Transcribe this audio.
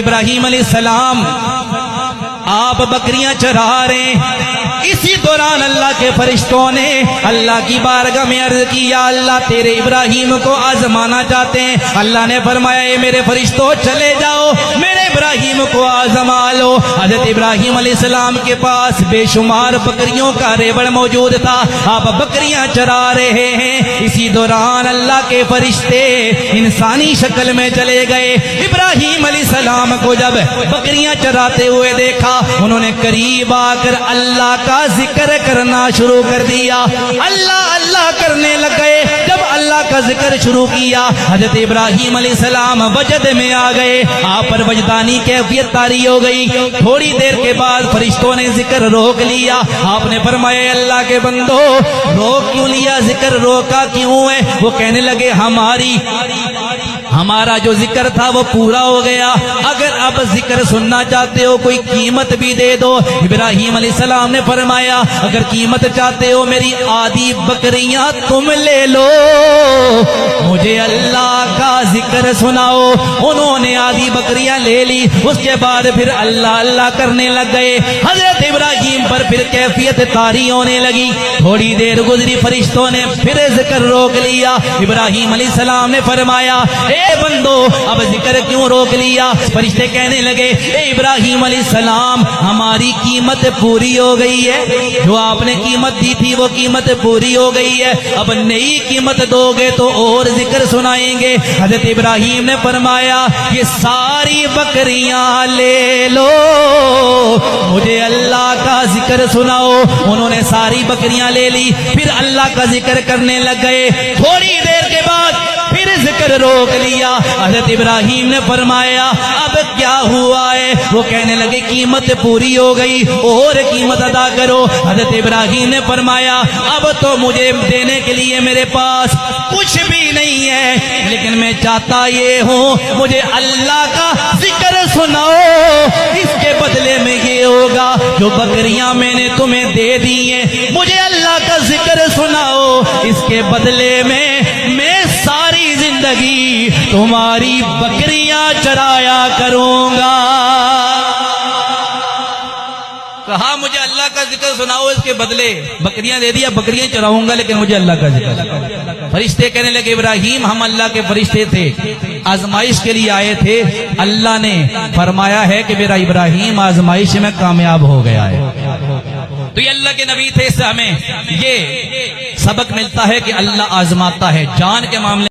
ابراہیم علیہ السلام آپ بکریاں چرا رہے ہیں، اسی دوران اللہ کے فرشتوں نے اللہ کی بارگاہ میں عرض کی یا اللہ تیرے ابراہیم کو آزمانا چاہتے ہیں۔ اللہ نے فرمایا اے میرے فرشتوں چلے جاؤ، میرے ابراہیم کو آزما لو۔ حضرت ابراہیم علیہ السلام کے پاس بے شمار بکریوں کا ریوڑ موجود تھا، آپ بکریاں چرا رہے ہیں، اسی دوران اللہ کے فرشتے انسانی شکل میں چلے گئے۔ ابراہیم علیہ السلام کو جب بکریاں چراتے ہوئے دیکھا، انہوں نے قریب آ کر اللہ کا ذکر کرنا شروع کر دیا، اللہ اللہ کرنے لگے۔ جب اللہ کا ذکر شروع کیا، حضرت ابراہیم علیہ السلام وجد میں آ گئے، آپ پر وجدانی کیفیت طاری ہو گئی۔ تھوڑی دیر کے بعد فرشتوں نے ذکر روک لیا، آپ نے فرمایا اللہ کے بندو روک کیوں لیا، ذکر روکا کیوں ہے؟ وہ کہنے لگے ہمارا جو ذکر تھا وہ پورا ہو گیا، اگر اب ذکر سننا چاہتے ہو کوئی قیمت بھی دے دو۔ ابراہیم علیہ السلام نے فرمایا اگر قیمت چاہتے ہو میری آدھی بکریاں تم لے لو، مجھے اللہ کا ذکر سناؤ۔ انہوں نے آدھی بکریاں لے لی، اس کے بعد پھر اللہ اللہ کرنے لگ گئے۔ حضرت ابراہیم پر پھر کیفیت طاری ہونے لگی، تھوڑی دیر گزری، فرشتوں نے پھر ذکر روک لیا۔ ابراہیم علیہ السلام نے فرمایا اے بندو اب ذکر کیوں روک لیا؟ فرشتے کہنے لگے اے ابراہیم علیہ السلام ہماری قیمت پوری ہو گئی ہے، جو آپ نے قیمت دی تھی وہ قیمت پوری ہو گئی ہے، اب نئی قیمت دو گے تو اور ذکر سنائیں گے۔ حضرت ابراہیم نے فرمایا یہ ساری بکریاں لے لو، مجھے اللہ کا ذکر سناؤ۔ انہوں نے ساری بکریاں لے لی، پھر اللہ کا ذکر کرنے لگ گئے۔ تھوڑی دیر کے بعد پھر ذکر روک لیا۔ حضرت ابراہیم نے فرمایا اب کیا ہوا ہے؟ وہ کہنے لگے قیمت پوری ہو گئی، اور قیمت ادا کرو۔ حضرت ابراہیم نے فرمایا اب تو مجھے دینے کے لیے میرے پاس کچھ بھی نہیں ہے، لیکن میں چاہتا یہ ہوں مجھے اللہ کا ذکر سناؤ، اس کے بدلے میں یہ ہوگا جو بکریاں میں نے تمہیں دے دی ہیں، مجھے اللہ کا ذکر سناؤ، اس کے بدلے میں ساری زندگی تمہاری بکریاں چرایا کروں گا۔ کہا مجھے اللہ کا ذکر سناؤ، اس کے بدلے بکریاں دے دیا، بکریاں چراؤں گا لیکن مجھے اللہ کا ذکر۔ فرشتے کہنے لگے ابراہیم ہم اللہ کے فرشتے تھے، آزمائش کے لیے آئے تھے، اللہ نے فرمایا ہے کہ میرا ابراہیم آزمائش میں کامیاب ہو گیا ہے۔ تو یہ اللہ کے نبی تھے، اس سے ہمیں یہ سبق ملتا ہے کہ اللہ آزماتا ہے، جان کے معاملے